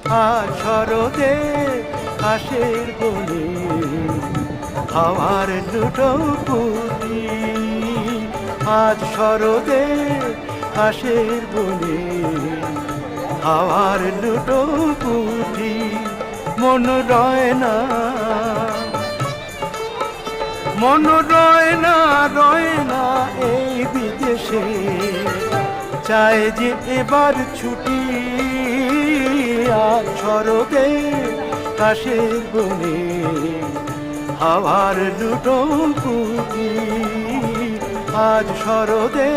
আজ শরতে ঘাসের বনে হাওয়ার লুটো পুটি, আজ শরতে ঘাসের বনে হাওয়ার লুটো পুটি। মন রয় না, মন রয় না, রয় না এই বিদেশে, চাই যে এবার ছুটি। আজ শরতে ঘাসের বনে হাওয়ার লুটো পুটি, আজ শরতে